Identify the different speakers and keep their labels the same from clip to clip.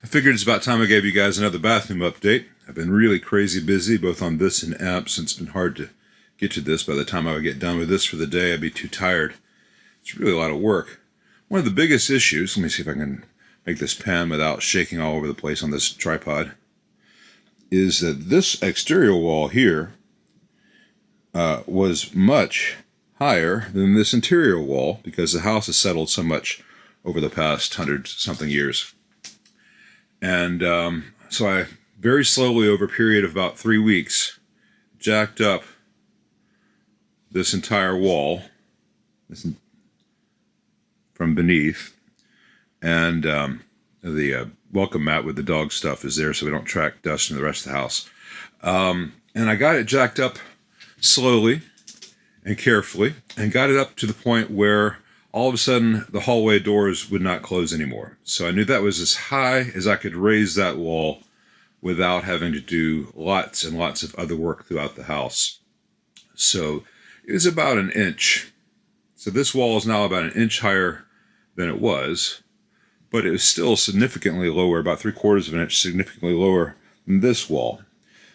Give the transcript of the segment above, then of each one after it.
Speaker 1: I figured it's about time I gave you guys another bathroom update. I've been really crazy busy, both on this and apps, and it's been hard to get to this. By the time I would get done with this for the day, I'd be too tired. It's really a lot of work. One of the biggest issues, let me see if I can make this pan without shaking all over the place on this tripod, is that this exterior wall here was much higher than this interior wall because the house has settled so much over the past 100-something years. And so I very slowly, over a period of about 3 weeks, jacked up this entire wall from beneath. And the welcome mat with the dog stuff is there so we don't track dust in the rest of the house. And I got it jacked up slowly and carefully and got it up to the point where all of a sudden the hallway doors would not close anymore. So I knew that was as high as I could raise that wall without having to do lots and lots of other work throughout the house. So it was about an inch. So this wall is now about an inch higher than it was, but it was still significantly lower, about 3/4 of an inch significantly lower than this wall.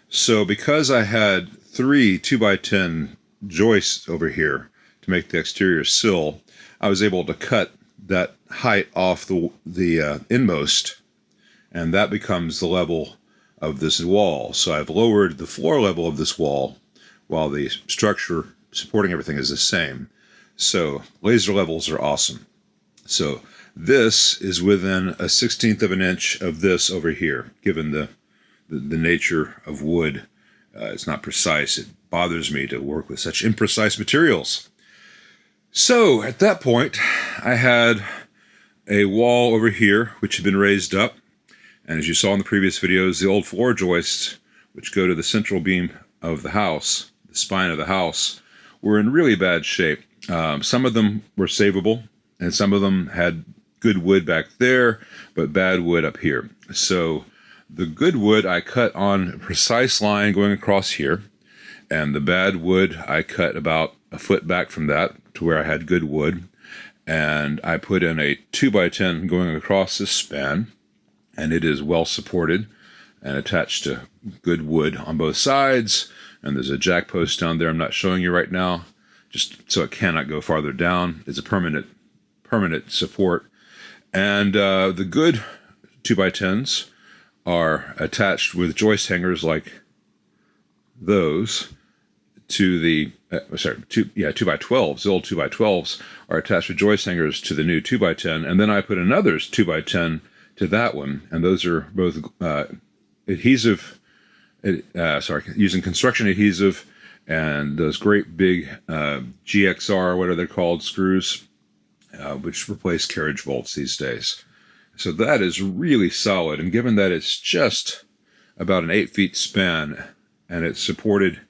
Speaker 1: So because I had 3 2x10 joists over here to make the exterior sill, I was able to cut that height off the inmost, and that becomes the level of this wall. So I've lowered the floor level of this wall while the structure supporting everything is the same. So laser levels are awesome. So this is within a 1/16 of an inch of this over here, given the nature of wood. It's not precise. It bothers me to work with such imprecise materials. So at that point, I had a wall over here, which had been raised up. And as you saw in the previous videos, the old floor joists, which go to the central beam of the house, the spine of the house, were in really bad shape. Some of them were savable, and some of them had good wood back there, but bad wood up here. So the good wood I cut on a precise line going across here, and the bad wood I cut about a foot back from that to where I had good wood. And I put in a 2x10 going across this span, and it is well supported and attached to good wood on both sides. And there's a jack post down there I'm not showing you right now, just so it cannot go farther down. It's a permanent support. And the good 2x10s are attached with joist hangers like those to the 2x12s. The old 2x12s are attached with joist hangers to the new 2x10, and then I put another 2x10 to that one, and those are both using construction adhesive and those great big GXR, what are they called, screws, which replace carriage bolts these days. So that is really solid, and given that it's just about an 8 feet span and it's supported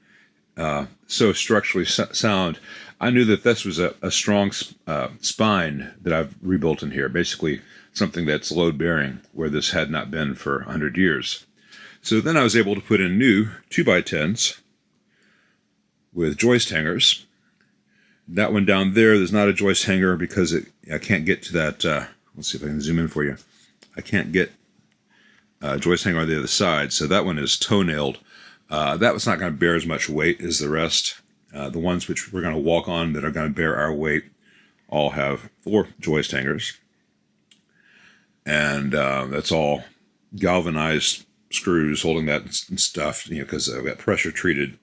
Speaker 1: so structurally sound, I knew that this was a strong spine that I've rebuilt in here, basically something that's load-bearing, where this had not been for 100 years. So then I was able to put in new 2x10s with joist hangers. That one down there's not a joist hanger because I can't get to that. Let's see if I can zoom in for you. I can't get a joist hanger on the other side, so that one is toe-nailed. That was not going to bear as much weight as the rest. The ones which we're going to walk on that are going to bear our weight all have 4 joist hangers. And that's all galvanized screws holding that stuff, because I've got pressure-treated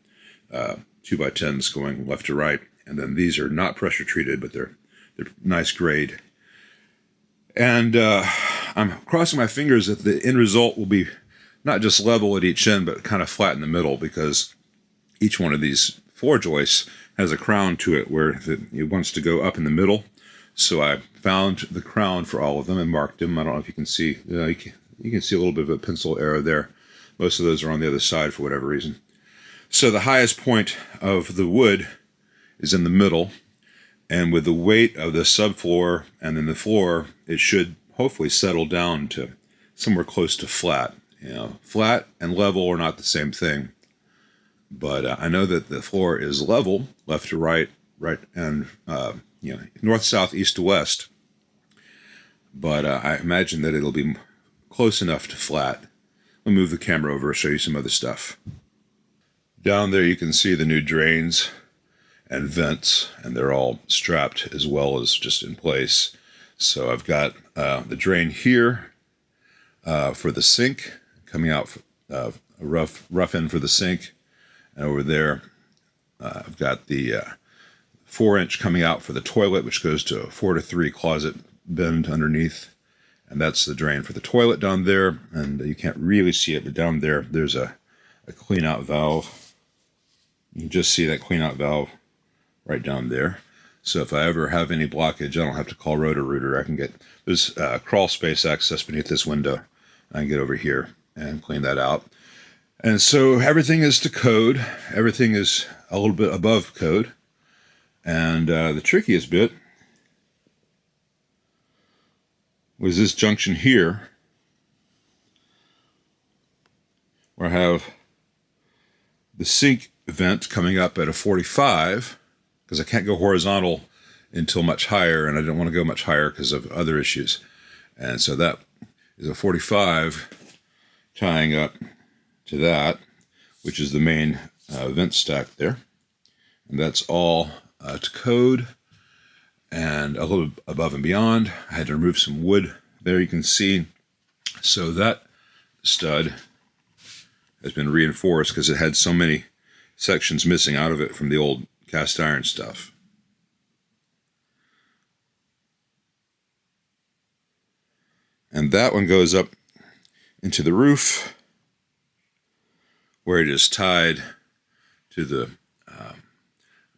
Speaker 1: 2x10s going left to right. And then these are not pressure-treated, but they're nice grade. And I'm crossing my fingers that the end result will be not just level at each end, but kind of flat in the middle, because each one of these floor joists has a crown to it where it wants to go up in the middle. So I found the crown for all of them and marked them. I don't know if you can see. You can see a little bit of a pencil arrow there. Most of those are on the other side for whatever reason. So the highest point of the wood is in the middle, and with the weight of the subfloor and then the floor, it should hopefully settle down to somewhere close to flat. Flat and level are not the same thing, but I know that the floor is level, left to right, and north, south, east to west. But I imagine that it'll be close enough to flat. I'll move the camera over and show you some other stuff. Down there you can see the new drains and vents, and they're all strapped as well as just in place. So I've got the drain here for the sink, coming out a rough end for the sink, and over there I've got the 4-inch coming out for the toilet, which goes to a 4-to-3 closet bend underneath, and that's the drain for the toilet down there. And you can't really see it, but down there there's a clean out valve. You can just see that clean out valve right down there. So if I ever have any blockage, I don't have to call Roto-Rooter. I can get, there's crawl space access beneath this window. I can get over here and clean that out. And so everything is to code. Everything is a little bit above code. And the trickiest bit was this junction here, where I have the sink vent coming up at a 45, because I can't go horizontal until much higher, and I don't want to go much higher because of other issues. And so that is a 45 tying up to that, which is the main vent stack there. And that's all to code and a little above and beyond. I had to remove some wood there, you can see. So that stud has been reinforced because it had so many sections missing out of it from the old cast iron stuff. And that one goes up into the roof, where it is tied to the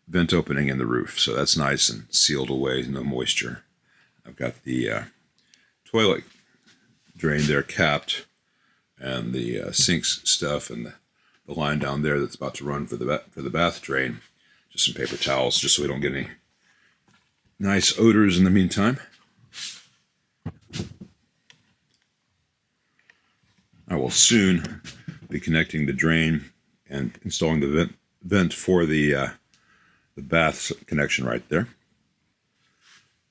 Speaker 1: vent opening in the roof. So that's nice and sealed away, no moisture. I've got the toilet drain there capped, and the sinks stuff, and the line down there that's about to run for the bath drain. Just some paper towels, just so we don't get any nice odors in the meantime. I will soon be connecting the drain and installing the vent for the bath connection right there.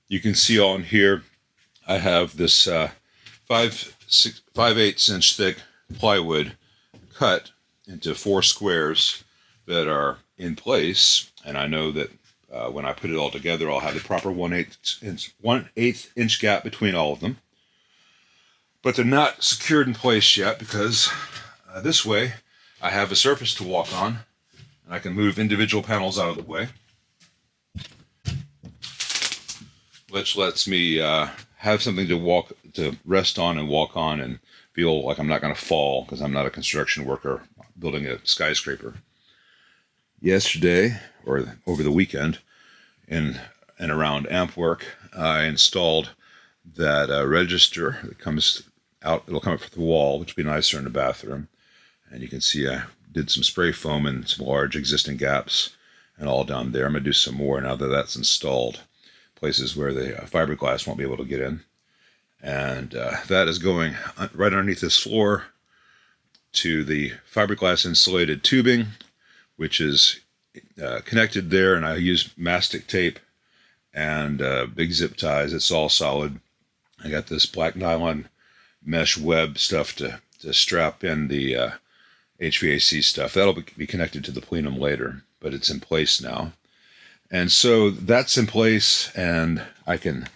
Speaker 1: You can see on here I have this 5/8 inch thick plywood cut into 4 squares that are in place, and I know that when I put it all together, I'll have the proper 1/8 inch gap between all of them. But they're not secured in place yet, because this way I have a surface to walk on, and I can move individual panels out of the way, which lets me have something to rest on and walk on and feel like I'm not going to fall, because I'm not a construction worker building a skyscraper. Yesterday, or over the weekend, in and around amp work, I installed that register that comes out. It'll come up for the wall, which will be nicer in the bathroom. And you can see I did some spray foam in some large existing gaps and all down there. I'm going to do some more now that that's installed, places where the fiberglass won't be able to get in. And that is going right underneath this floor to the fiberglass insulated tubing, which is connected there, and I use mastic tape and big zip ties. It's all solid. I got this black nylon mesh web stuff to strap in the HVAC stuff. That'll be connected to the plenum later, but it's in place now. And so that's in place, and I can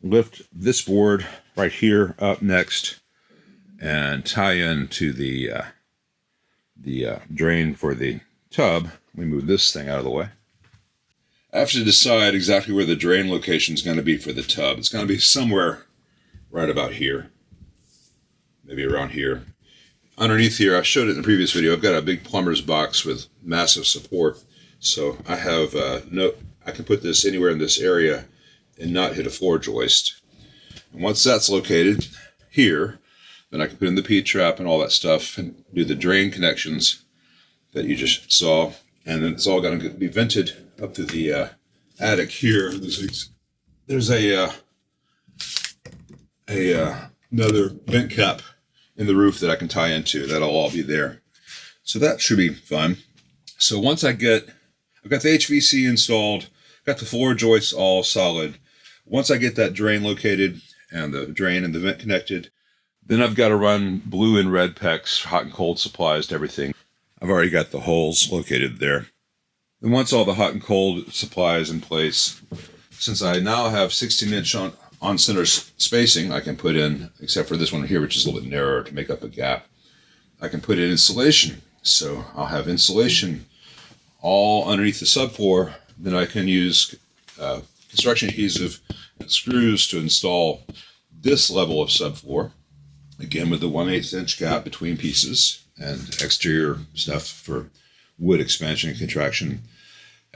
Speaker 1: lift this board right here up next and tie into the drain for the tub. Let me move this thing out of the way. I have to decide exactly where the drain location is going to be for the tub. It's going to be somewhere right about here, maybe around here. Underneath here, I showed it in the previous video, I've got a big plumber's box with massive support. So I have I can put this anywhere in this area and not hit a floor joist. And once that's located here, then I can put in the P-trap and all that stuff and do the drain connections that you just saw. And then it's all going to be vented up to the attic here. There's another vent cap in the roof that I can tie into. That'll all be there. So that should be fun. So once I've got the HVAC installed, got the floor joists all solid. Once I get that drain located and the drain and the vent connected, Then I've got to run blue and red PEX, hot and cold supplies to everything. I've already got the holes located there. And once all the hot and cold supplies in place, since I now have 16-inch on center spacing, I can put in, except for this one here, which is a little bit narrower to make up a gap, I can put in insulation. So I'll have insulation all underneath the subfloor. Then I can use construction adhesive and screws to install this level of subfloor, again with the 1/8 inch gap between pieces and exterior stuff for wood expansion and contraction.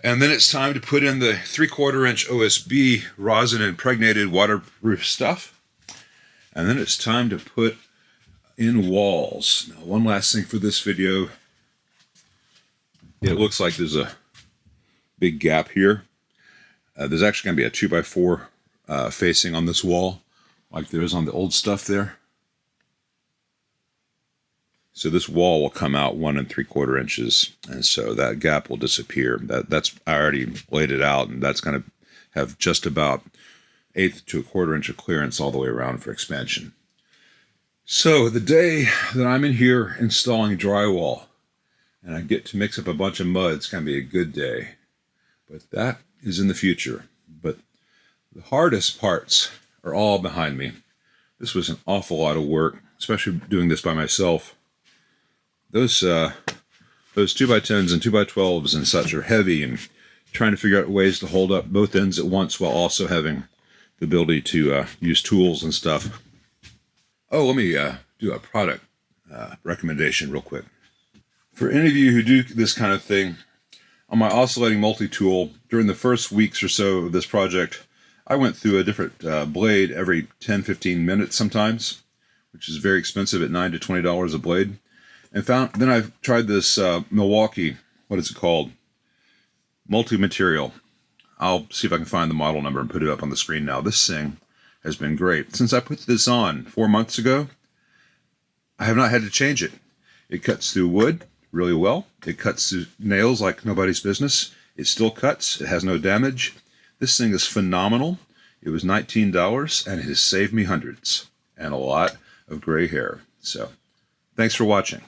Speaker 1: And then it's time to put in the 3/4 inch OSB rosin impregnated waterproof stuff. And then it's time to put in walls. Now, one last thing for this video. It looks like there's a big gap here. There's actually going to be a 2x4 facing on this wall, like there is on the old stuff there. So this wall will come out 1 3/4 inches, and so that gap will disappear. That's I already laid it out, and that's going to have just about 1/8 to 1/4 inch of clearance all the way around for expansion. So the day that I'm in here installing drywall, and I get to mix up a bunch of mud, it's going to be a good day. But that is in the future. But the hardest parts are all behind me. This was an awful lot of work, especially doing this by myself. Those 2x10s and 2x12s and such are heavy, and trying to figure out ways to hold up both ends at once while also having the ability to use tools and stuff. Oh, let me do a product recommendation real quick. For any of you who do this kind of thing, on my oscillating multi-tool, during the first weeks or so of this project, I went through a different blade every 10-15 minutes sometimes, which is very expensive at $9 to $20 a blade. And then I tried this Milwaukee, what is it called? Multi-material. I'll see if I can find the model number and put it up on the screen now. This thing has been great. Since I put this on 4 months ago, I have not had to change it. It cuts through wood really well. It cuts through nails like nobody's business. It still cuts. It has no damage. This thing is phenomenal. It was $19, and it has saved me hundreds and a lot of gray hair. So, thanks for watching.